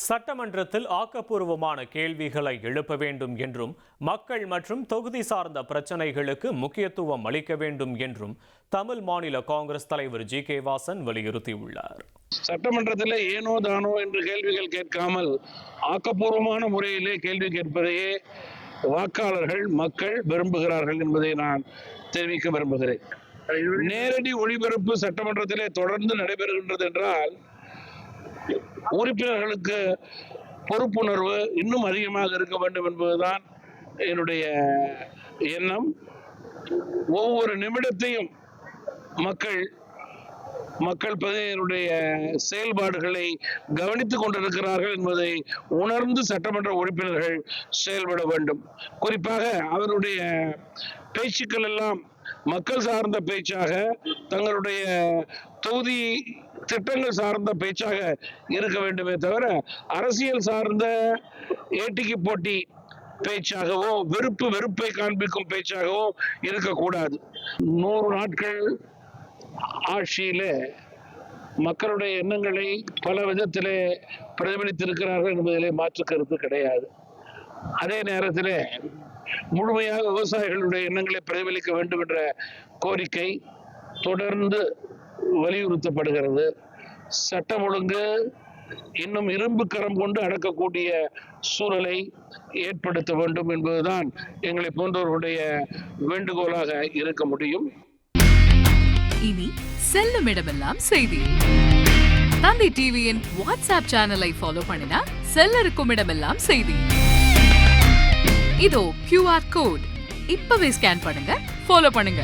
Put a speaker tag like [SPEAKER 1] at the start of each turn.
[SPEAKER 1] சட்டமன்றத்தில் ஆக்கப்பூர்வமான கேள்விகளை எழுப்ப வேண்டும் என்றும் மக்கள் மற்றும் தொகுதி சார்ந்த பிரச்சனைகளுக்கு முக்கியத்துவம் அளிக்க வேண்டும் என்றும் தமிழ் மாநில காங்கிரஸ் தலைவர் ஜி.கே. வாசன் வலியுறுத்தியுள்ளார்.
[SPEAKER 2] சட்டமன்றத்தில் ஏனோ தானோ என்று கேள்விகள் கேட்காமல் ஆக்கப்பூர்வமான முறையிலே கேள்வி கேட்பதையே வாக்காளர்கள் மக்கள் விரும்புகிறார்கள் என்பதை நான் தெரிவிக்க விரும்புகிறேன். நேரடி ஒளிபரப்பு சட்டமன்றத்திலே தொடர்ந்து நடைபெறுகின்றது என்றால் உறுப்பினர்களுக்கு பொறுப்புணர்வு இன்னும் அதிகமாக இருக்க வேண்டும் என்பதுதான் என்னுடைய எண்ணம். ஒவ்வொரு நிமிடத்தையும் மக்கள் பிரதிநிதிகளுடைய செயல்பாடுகளை கவனித்துக் கொண்டிருக்கிறார்கள் என்பதை உணர்ந்து சட்டமன்ற உறுப்பினர்கள் செயல்பட வேண்டும். குறிப்பாக அவருடைய பேச்சுக்கள் எல்லாம் மக்கள் சார்ந்த பேச்சாக, தங்களுடைய தொகுதி திட்டங்கள் சார்ந்த பேச்சாக இருக்க வேண்டுமே தவிர அரசியல் சார்ந்த ஏட்டிக்கு போட்டி பேச்சாகவோ வெறுப்பை காண்பிக்கும் பேச்சாகவோ இருக்கக்கூடாது. 100 நாட்கள் ஆட்சியில மக்களுடைய எண்ணங்களை பல விதத்திலே பிரதிபலித்திருக்கிறார்கள் என்பதிலே மாற்று கருத்து கிடையாது. அதே நேரத்தில் முழுமையாக விவசாயிகளுடைய எண்ணங்களை பிரதிபலிக்க வேண்டும் என்ற கோரிக்கை தொடர்ந்து வலியுறுத்தப்படுகிறது. சட்டம் ஒழுங்கு இன்னும் இரும்பு கரம் கொண்டு அடக்கக்கூடிய சூழலை ஏற்படுத்த வேண்டும் என்பதுதான் எங்களை போன்றவர்களுடைய வேண்டுகோளாக இருக்க முடியும்.
[SPEAKER 3] இனி செல்லும் இடமெல்லாம் செய்தி. தந்தை டிவியின் வாட்ஸ்அப் சேனலை ஃபாலோ பண்ணினா செல்ல இருக்கும் இடமெல்லாம் செய்தி. இதோ QR கோட் இப்பவே ஸ்கேன் பண்ணுங்க, ஃபாலோ பண்ணுங்க.